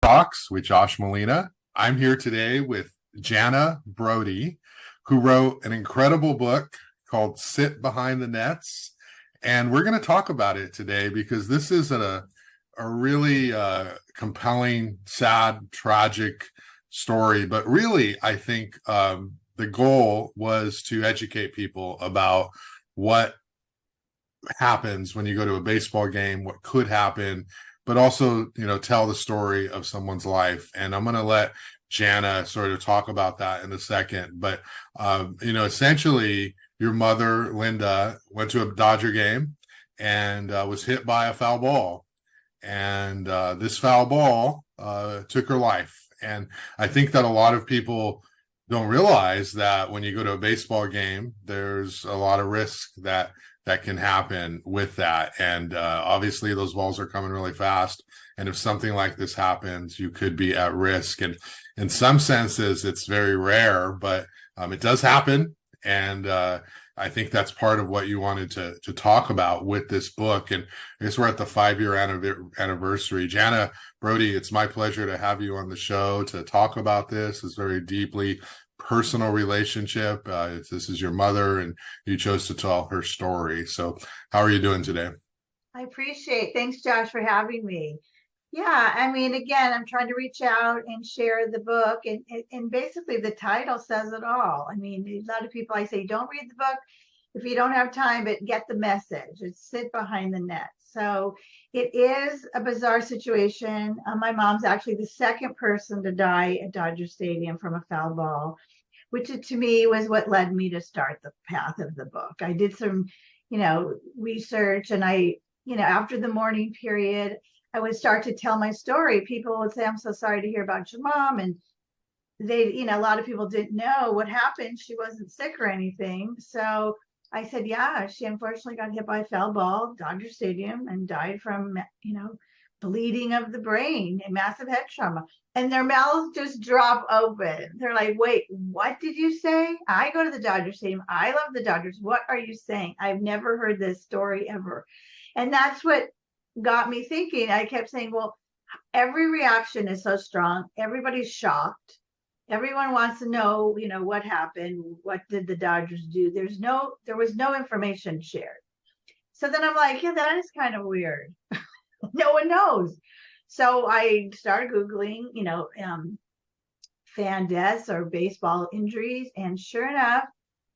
Talks with Josh Molina. I'm here today with Jana Brody, who wrote an incredible book called Sit Behind the Nets. And we're going to talk about it today because this is a really compelling, sad, tragic story. But really, I think the goal was to educate people about what happens when you go to a baseball game, what could happen, but also, tell the story of someone's life. And I'm going to let Jana sort of talk about that in a second. But, essentially, your mother, Linda, went to a Dodger game and was hit by a foul ball. And this foul ball took her life. And I think that a lot of people don't realize that when you go to a baseball game, there's a lot of risk that can happen with that. And obviously those balls are coming really fast. And if something like this happens, you could be at risk. And in some senses, it's very rare, but it does happen. And I think that's part of what you wanted to talk about with this book. And I guess we're at the 5-year anniversary. Jana Brody, it's my pleasure to have you on the show to talk about this. It's very deeply personal relationship. This is your mother and you chose to tell her story. So how are you doing today? I appreciate it. Thanks, Josh, for having me. Yeah, I mean, again, I'm trying to reach out and share the book, and basically the title says it all. I mean, a lot of people, I say, don't read the book if you don't have time, but get the message. It's Sit Behind the Net. So it is a bizarre situation. My mom's actually the second person to die at Dodger Stadium from a foul ball, which to me was what led me to start the path of the book. I did some, research, and after the mourning period, I would start to tell my story. People would say, I'm so sorry to hear about your mom. And they, a lot of people didn't know what happened. She wasn't sick or anything. So I said, yeah, she unfortunately got hit by a foul ball, Dodger Stadium, and died from, bleeding of the brain and massive head trauma. And their mouths just drop open. They're like, wait, what did you say? I go to the Dodger Stadium. I love the Dodgers. What are you saying? I've never heard this story ever. And that's what got me thinking. I kept saying, well, every reaction is so strong. Everybody's shocked. Everyone wants to know, what happened. What did the Dodgers do? There was no information shared. So then I'm like, yeah, that is kind of weird. No one knows. So I started Googling, fan deaths or baseball injuries. And sure enough,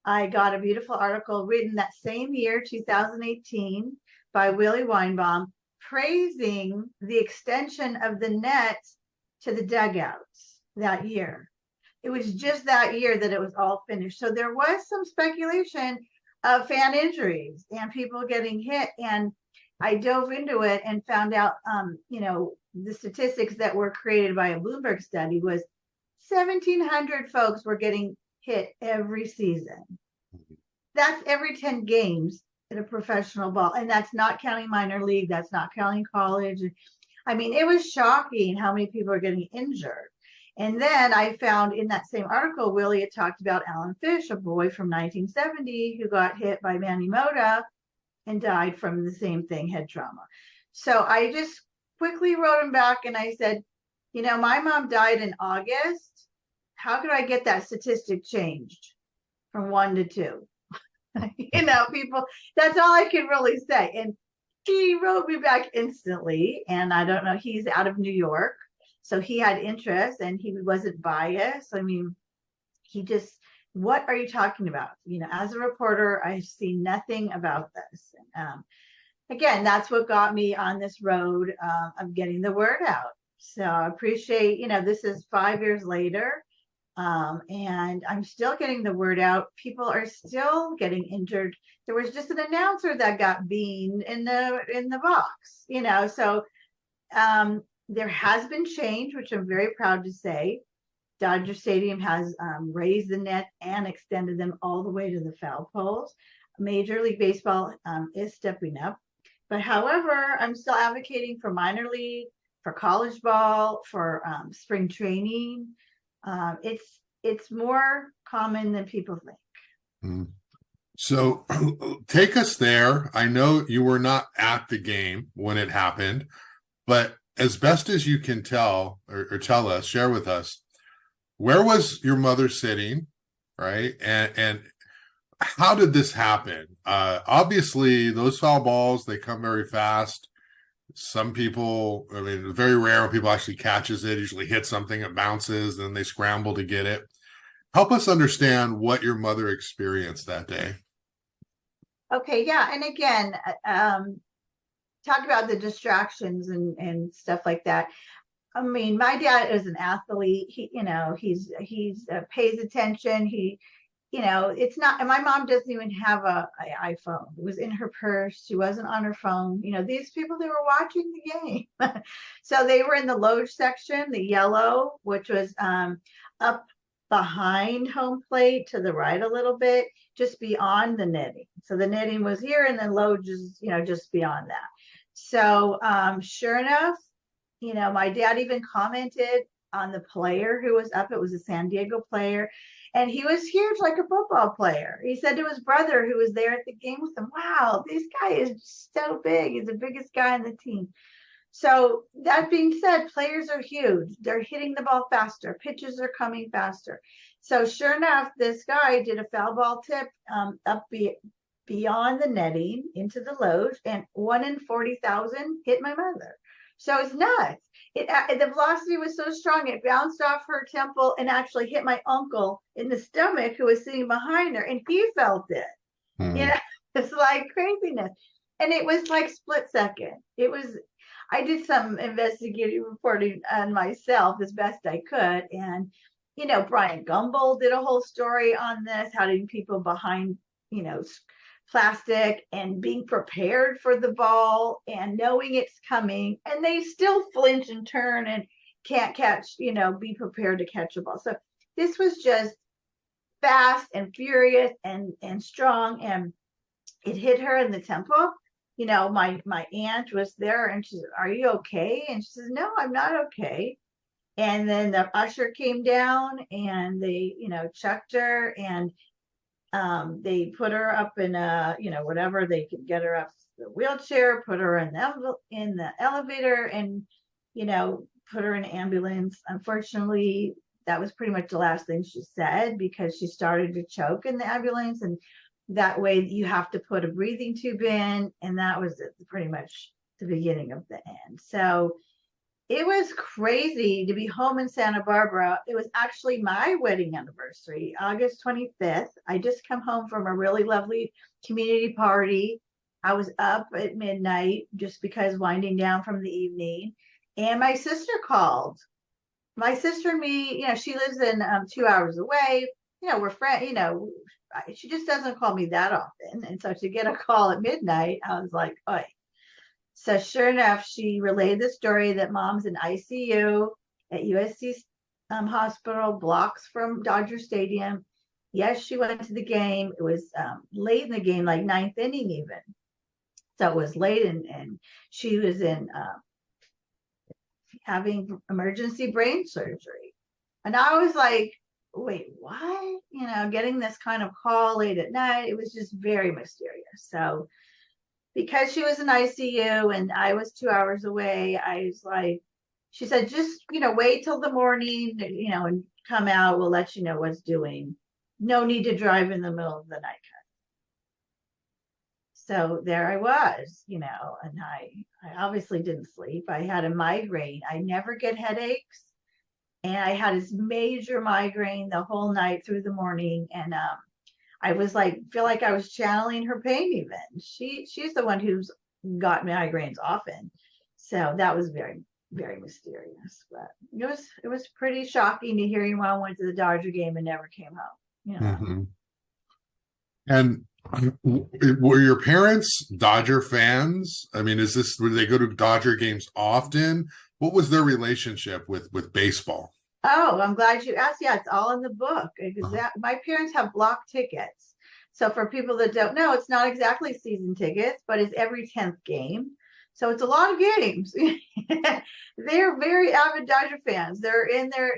I got a beautiful article written that same year, 2018, by Willie Weinbaum, praising the extension of the net to the dugouts that year. It was just that year that it was all finished. So there was some speculation of fan injuries and people getting hit. And I dove into it and found out, the statistics that were created by a Bloomberg study was 1,700 folks were getting hit every season. That's every 10 games in a professional ball. And that's not counting minor league. That's not counting college. I mean, it was shocking how many people are getting injured. And then I found in that same article, Willie had talked about Alan Fish, a boy from 1970 who got hit by Manny Mota and died from the same thing, head trauma. So I just quickly wrote him back and I said, my mom died in August. How could I get that statistic changed from 1 to 2? People, that's all I can really say. And he wrote me back instantly. And I don't know, he's out of New York. So he had interest and he wasn't biased. I mean, what are you talking about? As a reporter, I see nothing about this. Again, that's what got me on this road of getting the word out. So I appreciate, this is 5 years later. And I'm still getting the word out. People are still getting injured. There was just an announcer that got beamed in the box, so there has been change, which I'm very proud to say. Dodger Stadium has raised the net and extended them all the way to the foul poles. Major League Baseball is stepping up. But however, I'm still advocating for minor league, for college ball, for spring training. It's more common than people think. Mm. So take us there. I know you were not at the game when it happened, but as best as you can tell or tell us, share with us, where was your mother sitting, right? And how did this happen? Obviously, those foul balls, they come very fast. Some people, I mean, very rare when people actually catches it, usually hit something, it bounces, then they scramble to get it. Help us understand what your mother experienced that day. Okay, yeah. And again, talk about the distractions and stuff like that. I mean, my dad is an athlete. He, he's pays attention. It's not, and my mom doesn't even have a iPhone. It was in her purse. She wasn't on her phone. These people, they were watching the game. So they were in the loge section, the yellow, which was up behind home plate to the right a little bit, just beyond the netting. So the netting was here, and then loge is, just beyond that. So sure enough, my dad even commented on the player who was up. It was a San Diego player, and he was huge, like a football player. He said to his brother who was there at the game with him, wow, this guy is so big. He's the biggest guy on the team. So that being said, players are huge. They're hitting the ball faster. Pitches are coming faster. So sure enough, this guy did a foul ball tip beyond the netting into the loge, and 1 in 40,000 hit my mother. So it's nuts. The velocity was so strong, it bounced off her temple and actually hit my uncle in the stomach, who was sitting behind her, and he felt it. It's like craziness. And it was like split second. I did some investigative reporting on myself as best I could. And, Brian Gumbel did a whole story on this, how did people behind, plastic and being prepared for the ball and knowing it's coming, and they still flinch and turn and can't catch, be prepared to catch a ball. So this was just fast and furious and strong, and it hit her in the temple. My aunt was there, and she said, "Are you okay?" And she says, "No, I'm not okay." And then the usher came down, and they, checked her, and they put her up in a, whatever, they could get her up the wheelchair, put her in the elevator, and, put her in an ambulance. Unfortunately, that was pretty much the last thing she said, because she started to choke in the ambulance, and that way you have to put a breathing tube in, and that was pretty much the beginning of the end. So it was crazy to be home in Santa Barbara. It was actually my wedding anniversary, August 25th. I just come home from a really lovely community party. I was up at midnight just because winding down from the evening. And my sister called. My sister and me, she lives in 2 hours away. We're friends, she just doesn't call me that often. And so to get a call at midnight, I was like, "Oi." So sure enough, she relayed the story that mom's in ICU at USC hospital, blocks from Dodger Stadium. Yes, she went to the game. It was late in the game, like ninth inning even. So it was late, and she was in having emergency brain surgery. And I was like, wait, what? Getting this kind of call late at night, it was just very mysterious. So because she was in ICU and I was 2 hours away, I was like, she said, just, wait till the morning, and come out. We'll let you know what's doing. No need to drive in the middle of the night. So there I was, and I obviously didn't sleep. I had a migraine. I never get headaches. And I had this major migraine the whole night through the morning. And I was like, feel like I was channeling her pain even. She's the one who's got migraines often. So that was very, very mysterious. But it was pretty shocking to hear your mom went to the Dodger game and never came home. Mm-hmm. And were your parents Dodger fans? I mean, would they go to Dodger games often? What was their relationship with baseball? Oh, I'm glad you asked. Yeah, it's all in the book. My parents have block tickets. So for people that don't know, it's not exactly season tickets, but it's every 10th game. So it's a lot of games. They're very avid Dodger fans. They're in their,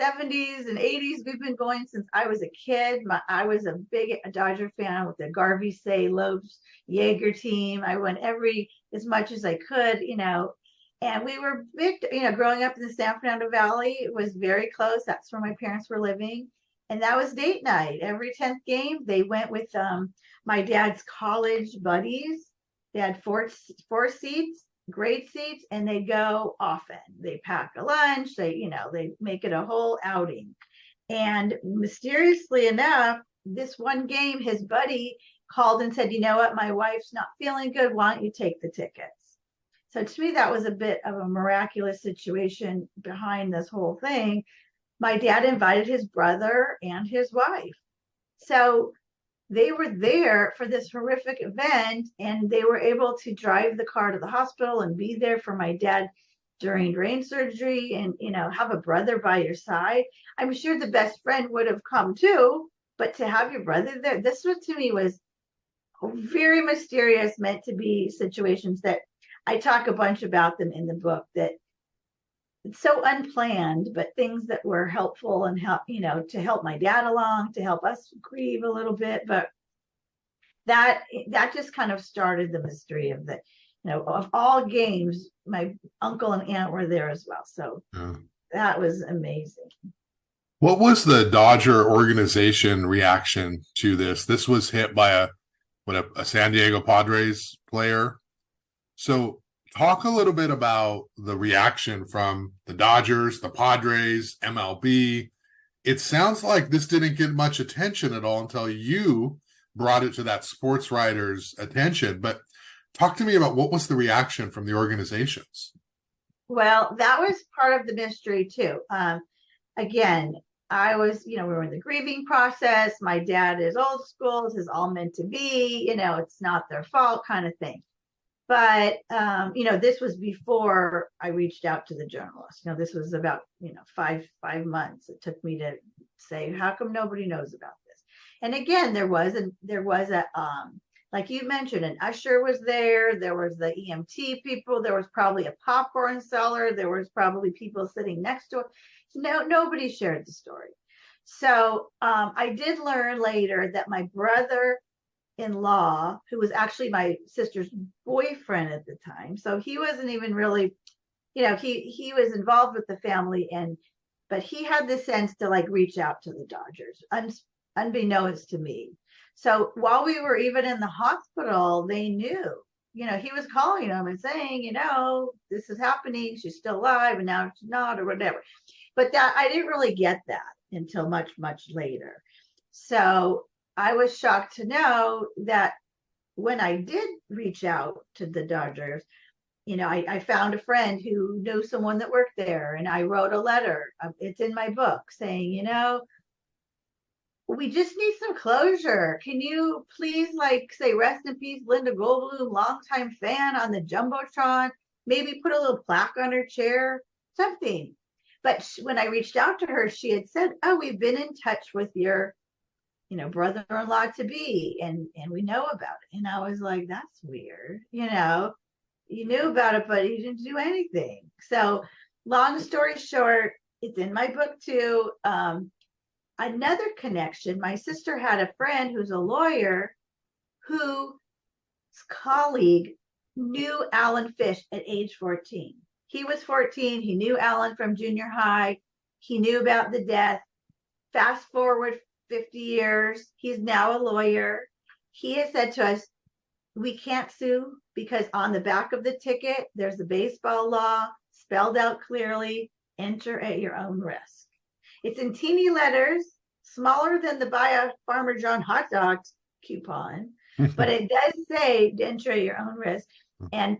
70s and 80s. We've been going since I was a kid. I was a big Dodger fan with the Garvey Say Lopes Jaeger team. I went as much as I could, And we were big, growing up in the San Fernando Valley, it was very close. That's where my parents were living. And that was date night. Every 10th game, they went with my dad's college buddies. They had four seats, great seats, and they go often. They pack a lunch, they make it a whole outing. And mysteriously enough, this one game, his buddy called and said, you know what, my wife's not feeling good. Why don't you take the tickets? So to me, that was a bit of a miraculous situation behind this whole thing. My dad invited his brother and his wife. So they were there for this horrific event, and they were able to drive the car to the hospital and be there for my dad during brain surgery, and have a brother by your side. I'm sure the best friend would have come too, but to have your brother there, this was, to me, was very mysterious, meant to be situations that I talk a bunch about them in the book, that it's so unplanned, but things that were helpful and to help my dad along, to help us grieve a little bit. But that just kind of started the mystery of the, of all games, my uncle and aunt were there as well. So that was amazing. What was the Dodger organization reaction to this? This was hit by a San Diego Padres player. So talk a little bit about the reaction from the Dodgers, the Padres, MLB. It sounds like this didn't get much attention at all until you brought it to that sports writer's attention. But talk to me about what was the reaction from the organizations. Well, that was part of the mystery too. Again, I was, we were in the grieving process. My dad is old school. This is all meant to be, it's not their fault kind of thing. But, this was before I reached out to the journalist. This was about, 5 months. It took me to say, how come nobody knows about this? And again, there was a, like you mentioned, an usher was there. There was the EMT people. There was probably a popcorn seller. There was probably people sitting next to it. Nobody shared the story. So I did learn later that my brother-in-law, who was actually my sister's boyfriend at the time, so he wasn't even really, he was involved with the family, but he had the sense to reach out to the Dodgers, unbeknownst to me. So while we were even in the hospital, they knew, he was calling them and saying, this is happening. She's still alive and now she's not, or whatever. But that I didn't really get that until much, much later. So I was shocked to know that when I did reach out to the Dodgers, I found a friend who knew someone that worked there, and I wrote a letter. It's in my book saying, we just need some closure. Can you please say rest in peace, Linda Goldbloom, longtime fan, on the Jumbotron? Maybe put a little plaque on her chair, something. But when I reached out to her, she had said, oh, we've been in touch with your, brother-in-law to be, and we know about it. And I was like, that's weird. You knew about it, but you didn't do anything. So long story short, it's in my book too. Another connection, my sister had a friend who's a lawyer whose colleague knew Alan Fish at age 14. He was 14. He knew Alan from junior high. He knew about the death. Fast forward 50 years. He's now a lawyer. He has said to us, we can't sue because on the back of the ticket, there's the baseball law spelled out clearly, enter at your own risk. It's in teeny letters, smaller than the buy a Farmer John hot dogs coupon, but it does say enter at your own risk. And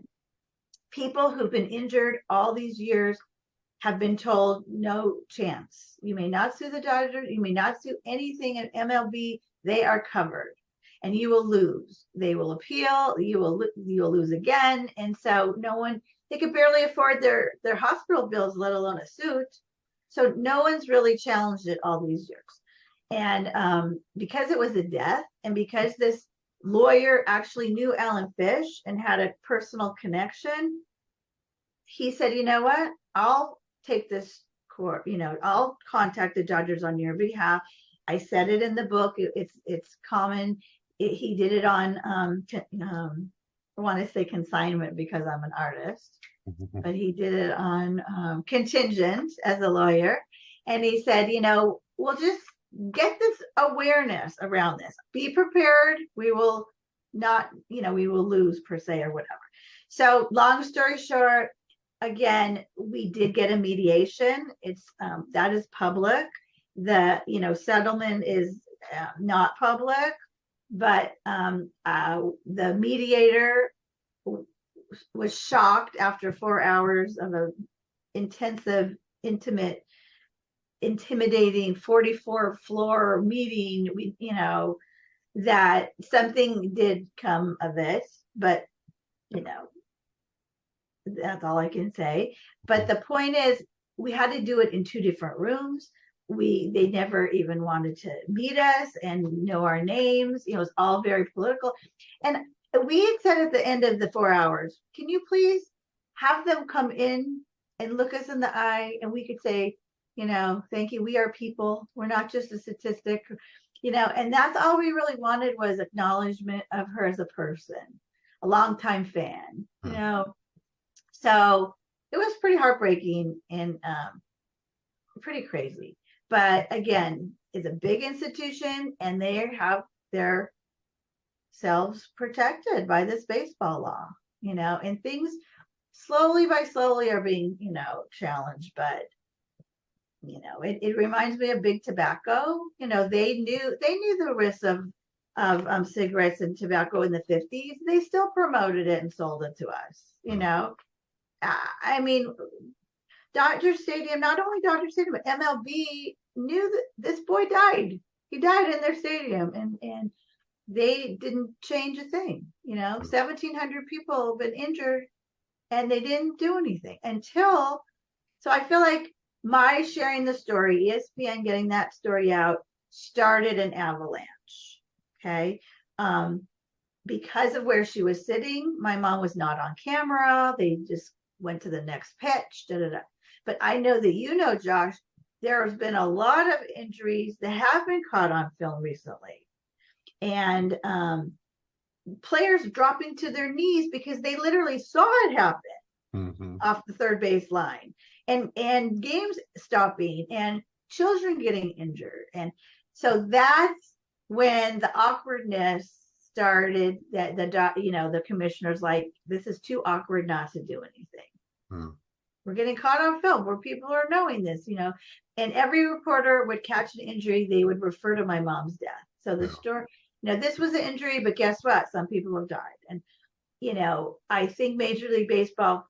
people who've been injured all these years have been told no chance. You may not sue the Dodgers. You may not sue anything at MLB. They are covered, and you will lose. They will appeal. You will lose again. And so they could barely afford their hospital bills, let alone a suit. So no one's really challenged it all these years. And because it was a death, and because this lawyer actually knew Alan Fish and had a personal connection, he said, you know what, I'll take this court, I'll contact the Dodgers on your behalf. I said it in the book. It's common. He did it on want to say consignment because I'm an artist, but he did it on contingent as a lawyer. And he said, we'll just get this awareness around this. Be prepared. We will not, we will lose per se or whatever. So long story short, again, we did get a mediation. It's that is public. The settlement is not public, but the mediator was shocked after 4 hours of an intensive, intimidating 44 floor meeting. That something did come of it, but that's all I can say. But the point is, we had to do it in 2 different rooms. They never even wanted to meet us and know our names. It was all very political. And we had said at the end of the 4 hours, can you please have them come in and look us in the eye, and we could say, thank you. We are people. We're not just a statistic, and that's all we really wanted, was acknowledgement of her as a person, a longtime fan, So it was pretty heartbreaking and pretty crazy. But again, it's a big institution, and they have their selves protected by this baseball law, and things slowly are being, challenged. But, it reminds me of big tobacco. They knew the risks of cigarettes and tobacco in the 50s. They still promoted it and sold it to us, I mean, Dodger Stadium, not only Dodger Stadium, but MLB knew that this boy died. He died in their stadium, and they didn't change a thing. 1,700 people have been injured, and they didn't do anything until. So I feel like my sharing the story, ESPN getting that story out, started an avalanche. Okay. Because of where she was sitting, my mom was not on camera. They just went to the next pitch. But I know that Josh, there has been a lot of injuries that have been caught on film recently, and players dropping to their knees because they literally saw it happen off the third base line, and games stopping, and children getting injured, and so that's when the awkwardness started. That the commissioner's like, this is too awkward not to do anything. We're getting caught on film where people are knowing this, and every reporter would catch an injury. They would refer to my mom's death. So the story, this was an injury, but guess what? Some people have died. And, I think Major League Baseball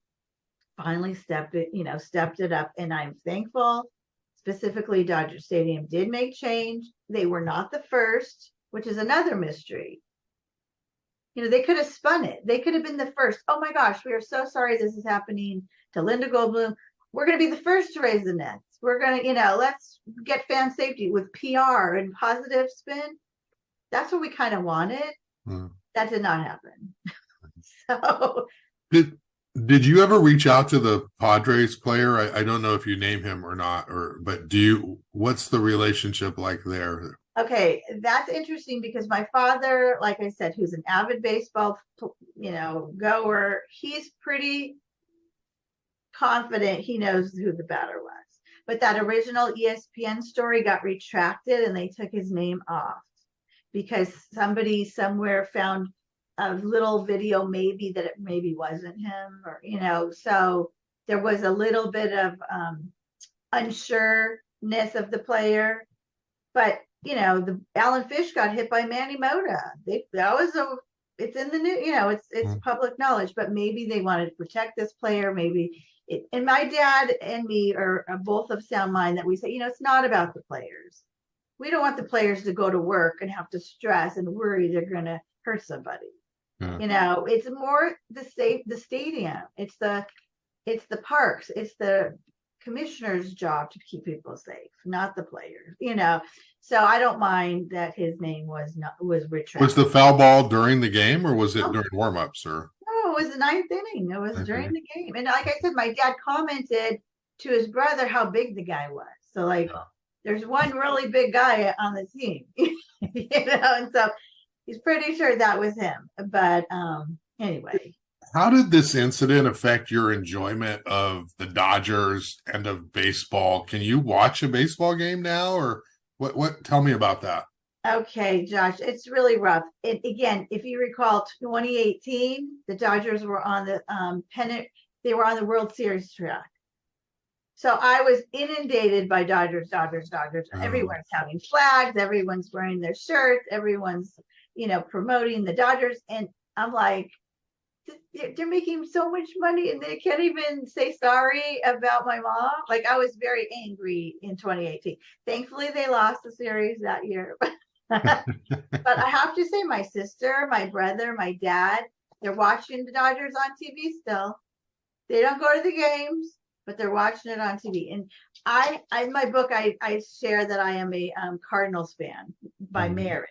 finally stepped it up. And I'm thankful. Specifically, Dodger Stadium did make change. They were not the first, which is another mystery. They could have spun it. They could have been the first. Oh my gosh, we are so sorry this is happening to Linda Goldbloom. We're going to be the first to raise the nets. We're going to, let's get fan safety with PR and positive spin. That's what we kind of wanted. That did not happen. So did you ever reach out to the Padres player? I don't know if you name him or not, but what's the relationship like there? Okay, that's interesting because my father, like I said, who's an avid baseball, goer, he's pretty confident he knows who the batter was. But that original ESPN story got retracted, and they took his name off because somebody somewhere found a little video maybe that it maybe wasn't him, or so there was a little bit of unsureness of the player. But the Alan Fish got hit by Manny Mota. It's in the news, it's public knowledge. But maybe they wanted to protect this player. And my dad and me are both of sound mind that we say, it's not about the players. We don't want the players to go to work and have to stress and worry they're going to hurt somebody. It's more the stadium. It's the parks. It's the commissioner's job to keep people safe, not the players. So I don't mind that his name was retracted. Was the foul ball during the game, or was it during warm-ups? Or no, it was the 9th inning. It was during the game. And like I said, my dad commented to his brother how big the guy was. So there's one really big guy on the team, and so he's pretty sure that was him. But Anyway, How did this incident affect your enjoyment of the Dodgers and of baseball? Can you watch a baseball game now, or what tell me about that? okay, Josh, it's really rough. Again, if you recall 2018, the Dodgers were on the pennant, they were on the World Series track. So I was inundated by Dodgers, Dodgers, Dodgers. Oh, Everyone's having flags, everyone's wearing their shirts, everyone's, promoting the Dodgers. And I'm like, they're making so much money and they can't even say sorry about my mom. Like, I was very angry in 2018. Thankfully, they lost the series that year. But I have to say, my sister, my brother, my dad, they're watching the Dodgers on TV still. They don't go to the games, but they're watching it on TV. And in my book, I share that I am a Cardinals fan by mhm, marriage.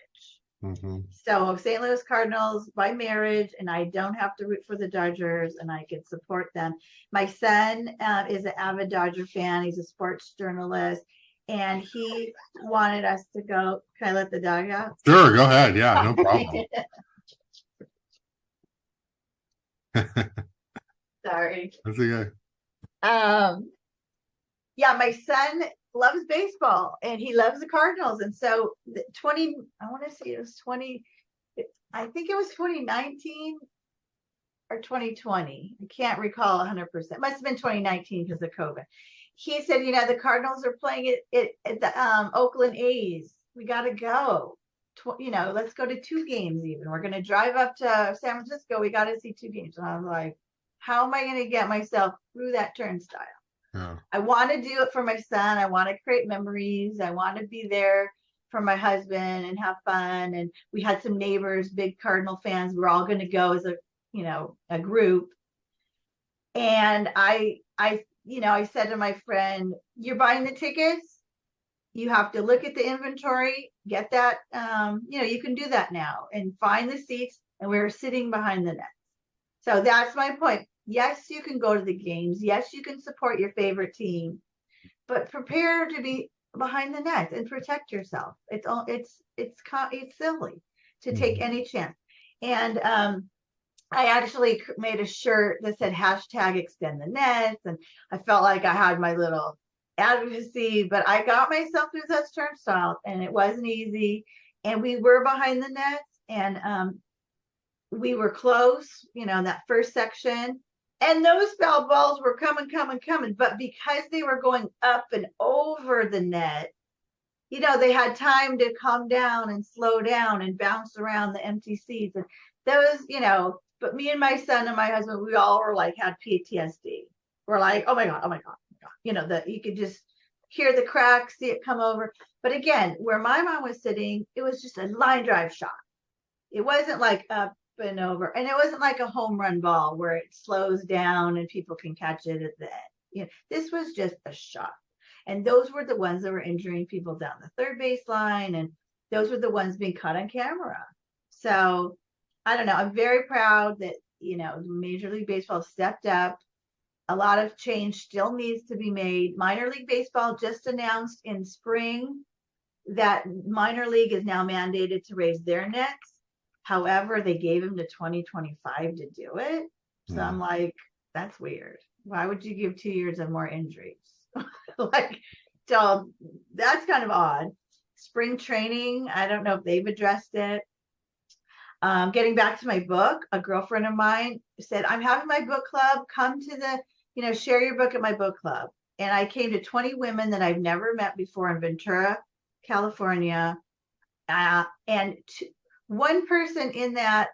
mhm. So St. Louis Cardinals by marriage, and I don't have to root for the Dodgers, and I can support them. My son is an avid Dodger fan. He's a sports journalist, and he wanted us to go. Can I let the dog out? Sure, go ahead. Yeah, no problem. Sorry. That's okay. Um, yeah, my son loves baseball and he loves the Cardinals. And so the 20, I want to say it was 20, I think it was 2019 or 2020. I can't recall 100%. It must have been 2019 because of COVID. He said, the Cardinals are playing at the Oakland A's. We got to go. Let's go to two games even. We're going to drive up to San Francisco. We got to see two games. And I was like, how am I going to get myself through that turnstile? Yeah. I want to do it for my son. I want to create memories. I want to be there for my husband and have fun. And we had some neighbors, big Cardinal fans. We're all going to go as a group. And I said to my friend, "You're buying the tickets. You have to look at the inventory, get that. You can do that now and find the seats." And we were sitting behind the net. So that's my point. Yes, you can go to the games. Yes, you can support your favorite team, but prepare to be behind the net and protect yourself. It's silly to take Mhm. any chance. And I actually made a shirt that said hashtag extend the nets, and I felt like I had my little advocacy, but I got myself through that turnstile, and it wasn't easy. And we were behind the nets, and we were close, that first section. And those foul balls were coming, coming, coming. But because they were going up and over the net, they had time to calm down and slow down and bounce around the empty seats. And those, but me and my son and my husband, we all were like, had PTSD. We're like, oh my God, oh my God, oh my God. That you could just hear the cracks, see it come over. But again, where my mom was sitting, it was just a line drive shot. It wasn't like up and over, and it wasn't like a home run ball where it slows down and people can catch it at the end. This was just a shot, and those were the ones that were injuring people down the third baseline, and those were the ones being caught on camera. So I don't know. I'm very proud that Major League Baseball stepped up. A lot of change still needs to be made. Minor League Baseball just announced in spring that minor league is now mandated to raise their nets. However, they gave him to 2025 to do it. So I'm Mhm. like, that's weird. Why would you give 2 years of more injuries? Like, so that's kind of odd. Spring training, I don't know if they've addressed it. Getting back to my book, a girlfriend of mine said, I'm having my book club. Come to share your book at my book club. And I came to 20 women that I've never met before in Ventura, California. And one person in that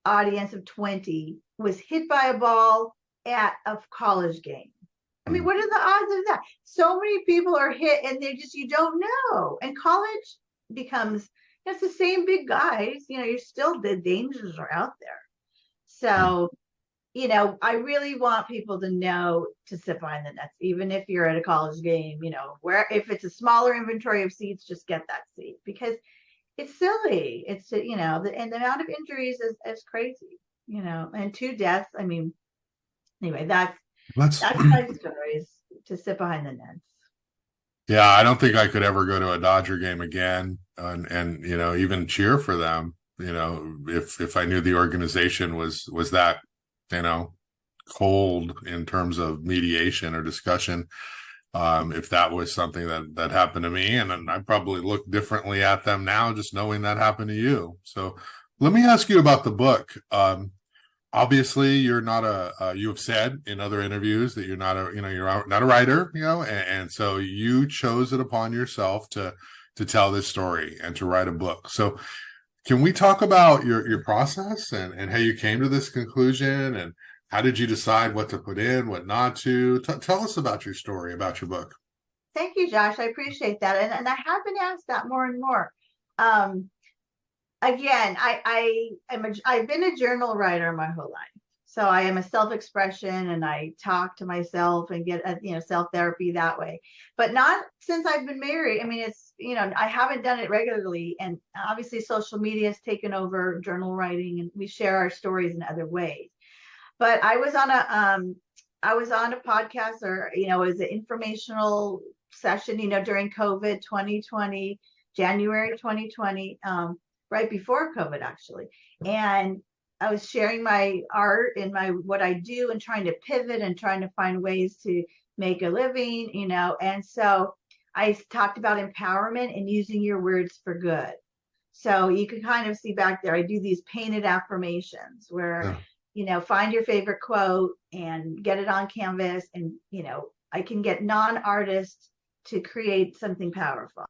audience of 20 was hit by a ball at a college game. I mean, what are the odds of that? So many people are hit and you don't know. And college becomes, it's the same big guys, you're still, the dangers are out there. So, I really want people to know to sit behind the nets, even if you're at a college game, where if it's a smaller inventory of seats, just get that seat because it's silly. It's and the amount of injuries is crazy, and two deaths. I mean, anyway, that's Let's that's my stories to sit behind the nets. Yeah, I don't think I could ever go to a Dodger game again and even cheer for them. if I knew the organization was that, cold in terms of mediation or discussion, if that was something that happened to me, and I probably look differently at them now, just knowing that happened to you. So let me ask you about the book. Obviously you're not you have said in other interviews that you're not a writer, and so you chose it upon yourself to tell this story and to write a book. So can we talk about your process and how you came to this conclusion, and how did you decide what to put in, what not to? Tell us about your story, about your book. Thank you, Josh. I appreciate that. And I have been asked that more and more. Um, Again, I've been a journal writer my whole life. So I am a self-expression, and I talk to myself and get self-therapy that way. But not since I've been married. I mean, I haven't done it regularly, and obviously social media has taken over journal writing, and we share our stories in other ways. But I was on a podcast, or it was an informational session, during COVID 2020, January 2020, right before COVID actually. And I was sharing my art and what I do, and trying to pivot and trying to find ways to make a living, and so I talked about empowerment and using your words for good. So you can kind of see back there, I do these painted affirmations where, find your favorite quote and get it on canvas. And, I can get non-artists to create something powerful.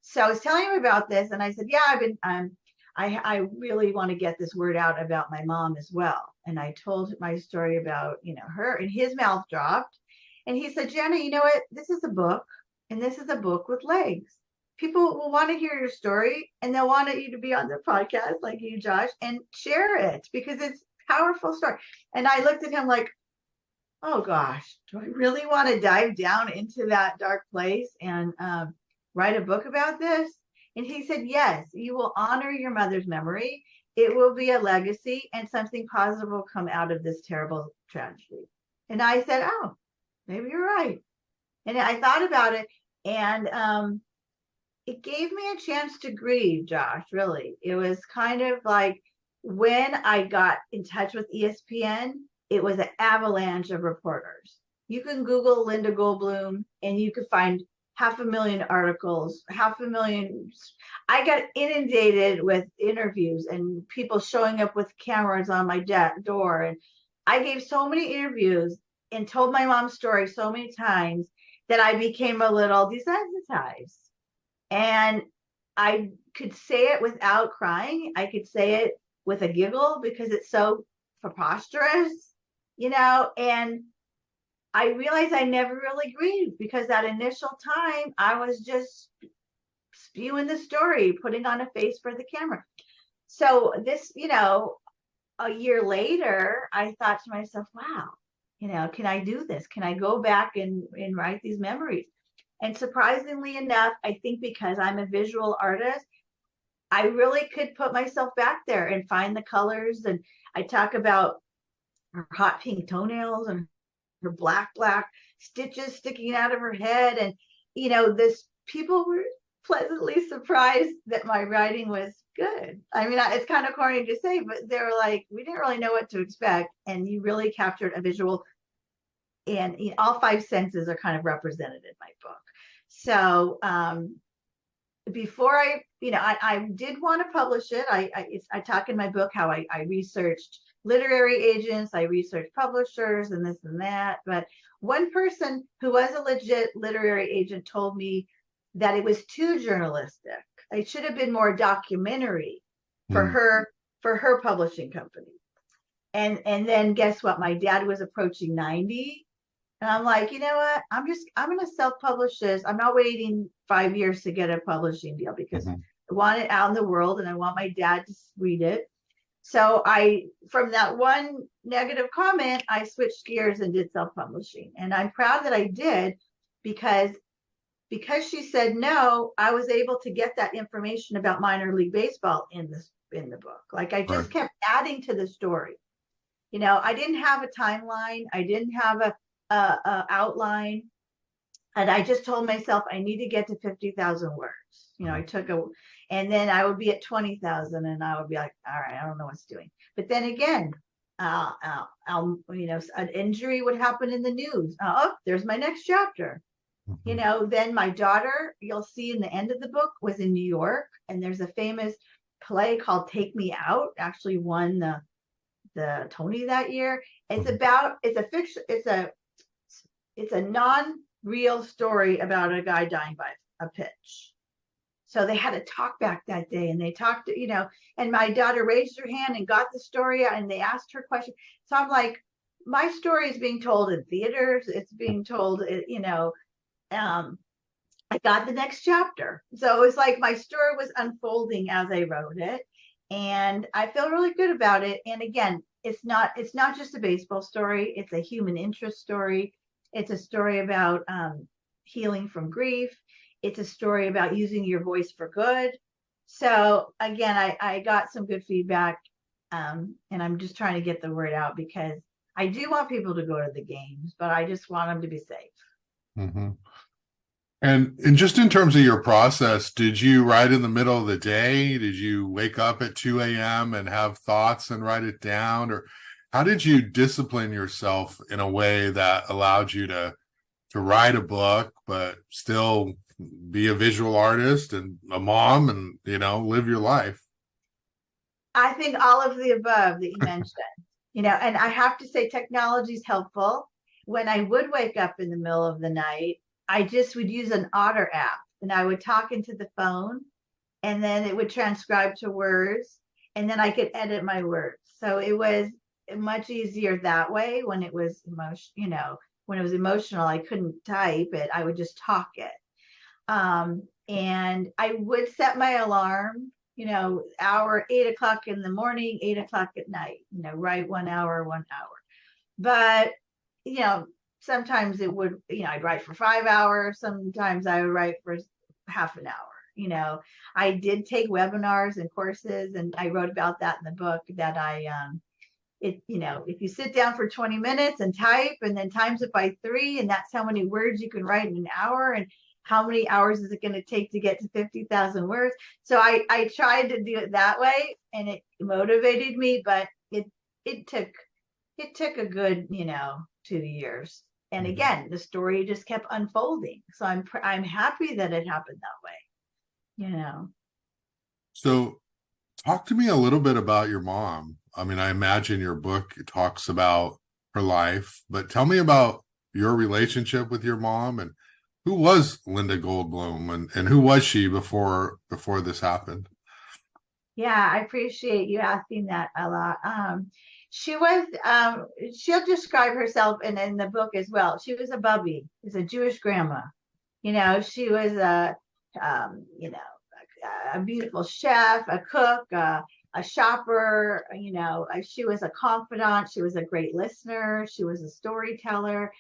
So I was telling him about this, and I said, yeah, I really want to get this word out about my mom as well. And I told my story about, her, and his mouth dropped. And he said, Jana, you know what? This is a book, and this is a book with legs. People will want to hear your story, and they'll want you to be on the podcast like you, Josh, and share it because it's a powerful story. And I looked at him like, oh gosh, do I really want to dive down into that dark place and write a book about this? And he said, yes, you will honor your mother's memory. It will be a legacy, and something positive will come out of this terrible tragedy. And I said, oh, maybe you're right. And I thought about it, and it gave me a chance to grieve, Josh, really. It was kind of like when I got in touch with ESPN, it was an avalanche of reporters. You can Google Linda Goldbloom, and you could find 500,000 articles, 500,000. I got inundated with interviews and people showing up with cameras on my door. And I gave so many interviews and told my mom's story so many times that I became a little desensitized. And I could say it without crying. I could say it with a giggle because it's so preposterous, and I realized I never really grieved because that initial time I was just spewing the story, putting on a face for the camera. So this, a year later, I thought to myself, wow, can I do this? Can I go back and write these memories? And surprisingly enough, I think because I'm a visual artist, I really could put myself back there and find the colors. And I talk about her hot pink toenails and her black stitches sticking out of her head. And, this people were pleasantly surprised that my writing was good. I mean, it's kind of corny to say, but they were like, we didn't really know what to expect. And you really captured a visual, and all five senses are kind of represented in my book. So before I did want to publish it. I talk in my book how I researched literary agents, I researched publishers and this and that. But one person who was a legit literary agent told me that it was too journalistic. It should have been more documentary for her publishing company. And then guess what? My dad was approaching 90. And I'm like, you know what? I'm going to self-publish this. I'm not waiting 5 years to get a publishing deal because I want it out in the world and I want my dad to read it. So from that one negative comment, I switched gears and did self-publishing. And I'm proud that I did because she said no, I was able to get that information about minor league baseball in the book. Like I just kept adding to the story. I didn't have a timeline. I didn't have a outline, and I just told myself I need to get to 50,000 words. I took And then I would be at 20,000 and I would be like, all right, I don't know what's doing. But then again, an injury would happen in the news. Oh, there's my next chapter. Then my daughter, you'll see in the end of the book, was in New York, and there's a famous play called Take Me Out, actually won the Tony that year. It's a fiction, it's a non-real story about a guy dying by a pitch. So they had a talk back that day, and they talked, and my daughter raised her hand and got the story out, and they asked her questions. So I'm like, my story is being told in theaters. It's being told, I got the next chapter. So it was like my story was unfolding as I wrote it. And I feel really good about it. And again, it's not just a baseball story. It's a human interest story. It's a story about healing from grief. It's a story about using your voice for good. So again, I got some good feedback, and I'm just trying to get the word out, because I do want people to go to the games, but I just want them to be safe. And just in terms of your process, did you write in the middle of the day? Did you wake up at 2 a.m. and have thoughts and write it down? Or how did you discipline yourself in a way that allowed you to write a book, but still be a visual artist and a mom and, live your life? I think all of the above that you mentioned, and I have to say technology is helpful. When I would wake up in the middle of the night, I just would use an Otter app, and I would talk into the phone, and then it would transcribe to words, and then I could edit my words. So it was much easier that way. When it was emotional, I couldn't type it. I would just talk it. And I would set my alarm, 8 o'clock in the morning, 8 o'clock at night, write 1 hour. But, sometimes it would, I'd write for 5 hours. Sometimes I would write for half an hour. I did take webinars and courses, and I wrote about that in the book, that if you sit down for 20 minutes and type, and then times it by 3, and that's how many words you can write in an hour, and how many hours is it going to take to get to 50,000 words? So I tried to do it that way, and it motivated me, but it took a good, 2 years. And again, the story just kept unfolding. So I'm happy that it happened that way, So talk to me a little bit about your mom. I mean, I imagine your book talks about her life, but tell me about your relationship with your mom, and who was Linda Goldbloom, and who was she before this happened? Yeah, I appreciate you asking that a lot. She was, she'll describe herself in the book as well. She was a bubby. She's a Jewish grandma. She was a beautiful chef, a cook, a shopper. She was a confidant. She was a great listener. She was a storyteller.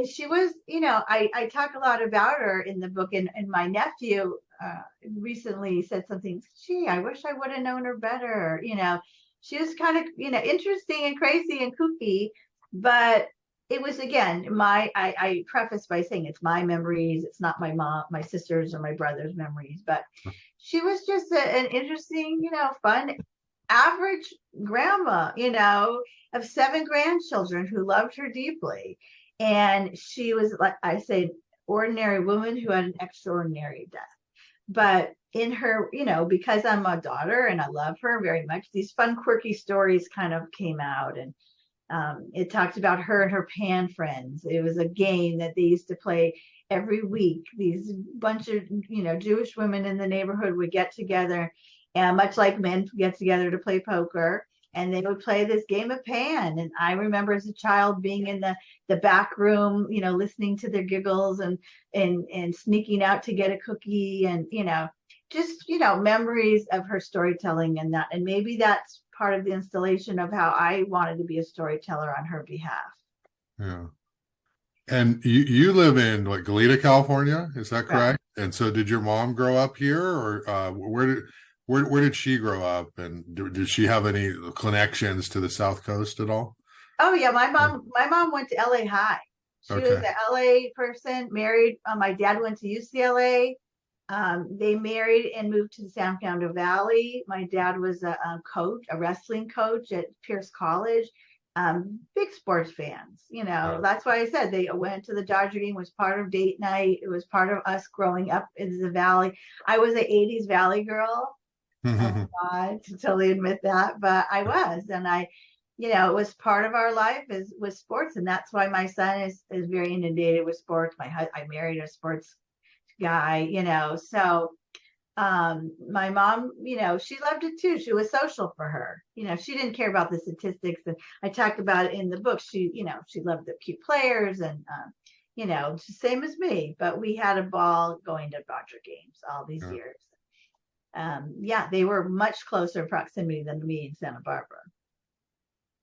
She was, I talk a lot about her in the book, and my nephew recently said something. Gee, I wish I would have known her better. She was kind of, interesting and crazy and kooky, but it was, again, I preface by saying it's my memories. It's not my mom, my sister's, or my brother's memories, but she was just an interesting, fun, average grandma, of 7 grandchildren who loved her deeply. And she was, like I say, ordinary woman who had an extraordinary death. But in her, because I'm a daughter and I love her very much, these fun, quirky stories kind of came out. And it talked about her and her pan friends. It was a game that they used to play every week. These bunch of, Jewish women in the neighborhood would get together, and much like men get together to play poker, and they would play this game of pan. And I remember as a child being in the back room, listening to their giggles and sneaking out to get a cookie, and, just, memories of her storytelling, and maybe that's part of the installation of how I wanted to be a storyteller on her behalf. Yeah. And you live in what, Goleta, California? Is that correct? Right. And so did your mom grow up here, or where did she grow up, and did she have any connections to the South Coast at all? Oh yeah, my mom went to LA High. She was an LA person, married. My dad went to UCLA. They married and moved to the San Fernando Valley. My dad was a coach, a wrestling coach at Pierce College. Big sports fans, Yeah. that's why I said they went to the Dodger game, was part of date night. It was part of us growing up in the Valley. I was an 80s Valley girl. Oh my God, to totally admit that, but I was, and it was part of our life was sports, and that's why my son is very inundated with sports. I married a sports guy, so my mom, she loved it too. She was social for her. She didn't care about the statistics, and I talked about it in the book. She loved the cute players, and same as me. But we had a ball going to Dodger games all these Yeah. years. Yeah, they were much closer proximity than me in Santa Barbara.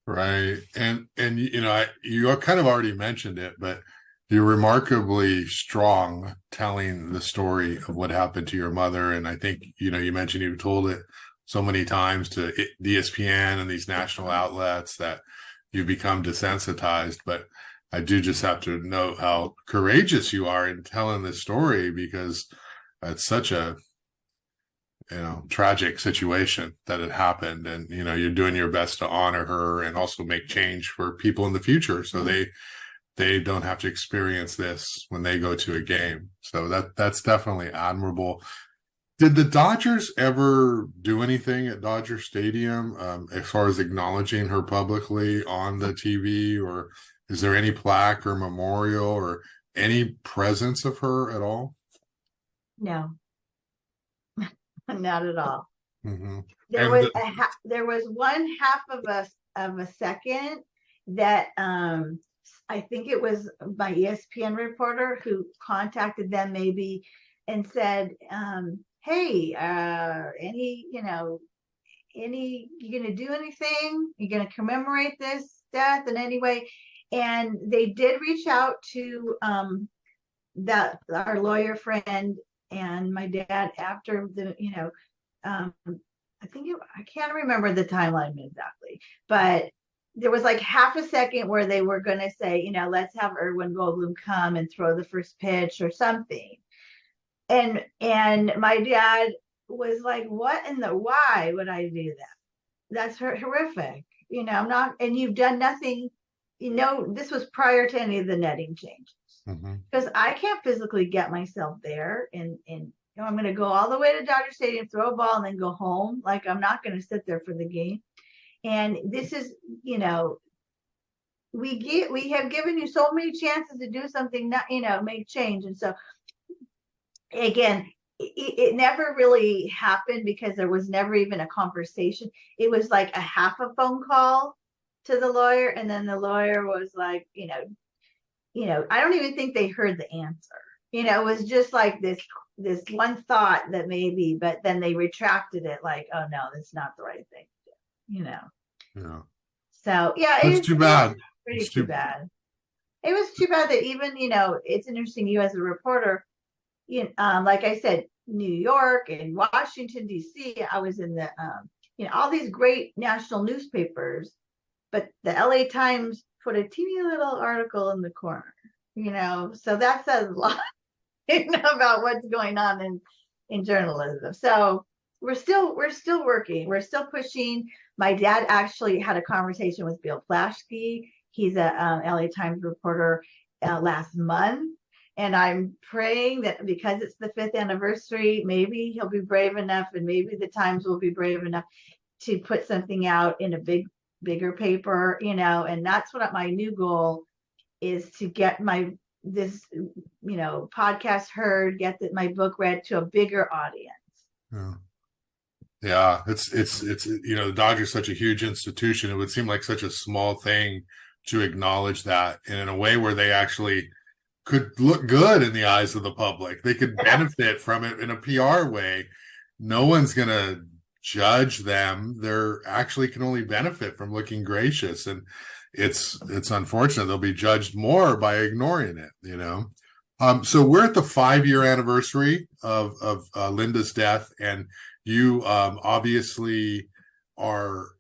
Right. And you kind of already mentioned it, but you're remarkably strong telling the story of what happened to your mother. And I think, you mentioned you told it so many times to ESPN and these national outlets that you become desensitized. But I do just have to note how courageous you are in telling this story, because it's such a tragic situation that had happened, and you're doing your best to honor her and also make change for people in the future, so they don't have to experience this when they go to a game. So that's definitely admirable. Did the Dodgers ever do anything at Dodger Stadium as far as acknowledging her publicly on the TV, or is there any plaque or memorial or any presence of her at all? No, not at all. Mm-hmm. There was there was one half of a second that I think it was my ESPN reporter who contacted them maybe and said, hey, you gonna do anything? You gonna commemorate this death in any way? And they did reach out to that our lawyer friend and my dad after the I can't remember the timeline exactly, but there was like half a second where they were going to say, let's have Erwin Goldbloom come and throw the first pitch or something. And my dad was like, what in the why would I do that? That's horrific. I'm not, and you've done nothing. This was prior to any of the netting changes, because I can't physically get myself there and I'm going to go all the way to Dodger Stadium, throw a ball, and then go home. Like, I'm not going to sit there for the game. And this is, we have given you so many chances to do something, not, make change. And so, again, it never really happened because there was never even a conversation. It was like a half a phone call to the lawyer, and then the lawyer was like, I don't even think they heard the answer. It was just like this one thought that maybe, but then they retracted it, like, oh no, that's not the right thing to do, Yeah. So yeah, it's too bad. Pretty too bad. It was too bad that even, it's interesting, you as a reporter, like I said, New York and Washington, D.C., I was in the, all these great national newspapers, but the LA Times put a teeny little article in the corner, so that says a lot about what's going on in journalism. So we're still working. We're still pushing. My dad actually had a conversation with Bill Plaschke. He's a LA Times reporter last month. And I'm praying that because it's the 5th anniversary, maybe he'll be brave enough, and maybe the Times will be brave enough to put something out in a bigger paper, and that's what my new goal is, to get this podcast heard, get my book read to a bigger audience. Yeah, it's the Dodgers such a huge institution. It would seem like such a small thing to acknowledge that, and in a way where they actually could look good in the eyes of the public. They could benefit from it in a PR way. No one's gonna judge them. They're actually can only benefit from looking gracious, and it's unfortunate they'll be judged more by ignoring it. So we're at the 5-year anniversary of Linda's death, and you obviously are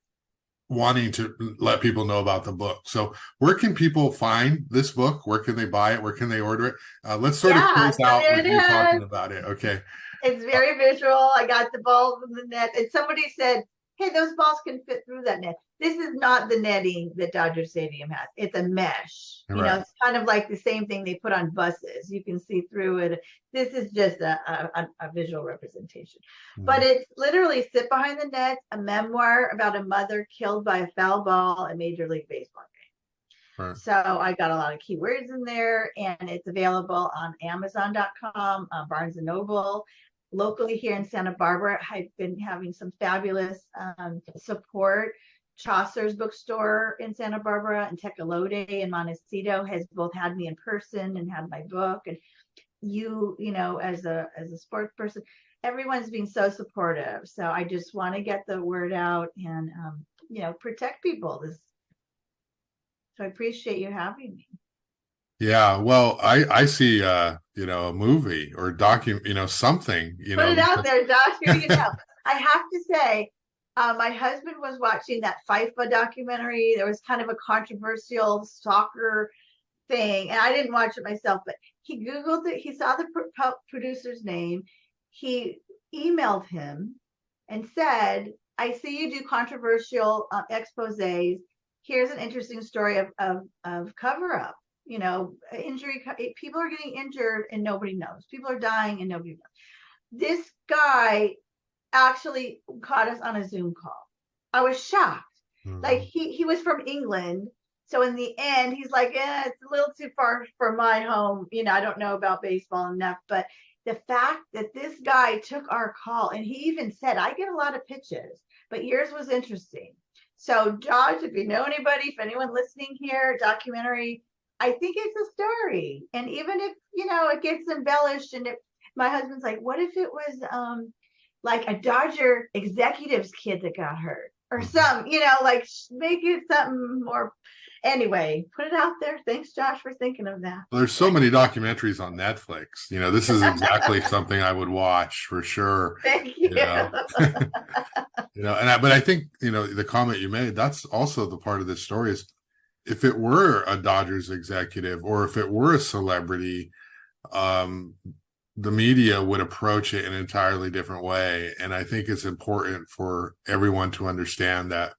wanting to let people know about the book. So where can people find this book? Where can they buy it? Where can they order it? Let's sort of close out with you talking about it. Okay. It's very visual. I got the balls in the net, and somebody said, "Hey, those balls can fit through that net." This is not the netting that Dodger Stadium has. It's a mesh. Right. It's kind of like the same thing they put on buses. You can see through it. This is just a visual representation. But it's literally Sit Behind the Net, a memoir about a mother killed by a foul ball at Major League Baseball. Right. So I got a lot of keywords in there, and it's available on Amazon.com, Barnes and Noble. Locally here in Santa Barbara, I've been having some fabulous support. Chaucer's bookstore in Santa Barbara and Tecolote in Montecito has both had me in person and had my book. And as a sports person, everyone's been so supportive. So I just want to get the word out and protect people. So I appreciate you having me. Yeah, well, I see a movie or something, Put it out there, Josh. Here you go. I have to say, my husband was watching that FIFA documentary. There was kind of a controversial soccer thing, and I didn't watch it myself, but he Googled it. He saw the producer's name. He emailed him and said, "I see you do controversial exposés. Here's an interesting story of cover up. Injury. People are getting injured and nobody knows. People are dying and nobody knows." This guy actually caught us on a Zoom call. I was shocked. Like he was from England. So in the end, he's like, it's a little too far for my home. I don't know about baseball enough, but the fact that this guy took our call, and he even said, "I get a lot of pitches, but yours was interesting." So Josh, if you know anybody, if anyone listening here, documentary, I think it's a story. And even if, it gets embellished, and my husband's like, what if it was like a Dodger executive's kid that got hurt or some, like make it something more. Anyway, put it out there. Thanks, Josh, for thinking of that. Well, there's so many documentaries on Netflix. This is exactly something I would watch for sure. Thank you. But I think, the comment you made, that's also the part of this story is if it were a Dodgers executive or if it were a celebrity, the media would approach it in an entirely different way. And I think it's important for everyone to understand that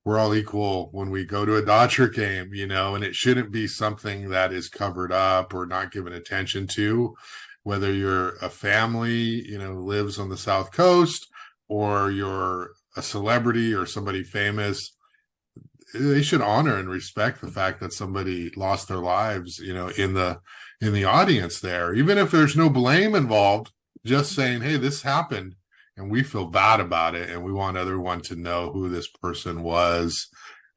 we're all equal when we go to a Dodger game, and it shouldn't be something that is covered up or not given attention to, whether you're a family, lives on the South Coast, or you're a celebrity or somebody famous. They should honor and respect the fact that somebody lost their lives, in the audience there, even if there's no blame involved, just saying, hey, this happened and we feel bad about it. And we want everyone to know who this person was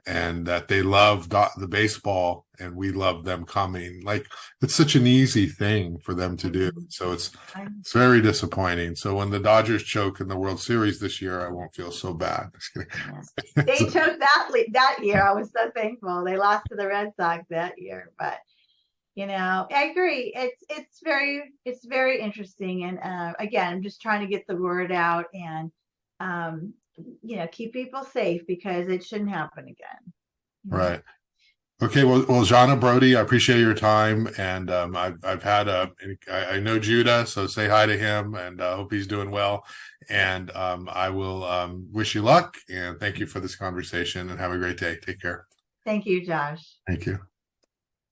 and that they love the baseball and we love them coming. Like, it's such an easy thing for them to do. So it's very disappointing. So when the Dodgers choke in the World Series this year, I won't feel so bad. They choked that year. I was so thankful. They lost to the Red Sox that year, but I agree. It's very interesting. And again, I'm just trying to get the word out and keep people safe because it shouldn't happen again. Right. Okay. Well, Jana Brody, I appreciate your time. And I know Judah, so say hi to him and hope he's doing well. And I will wish you luck and thank you for this conversation and have a great day. Take care. Thank you, Josh. Thank you.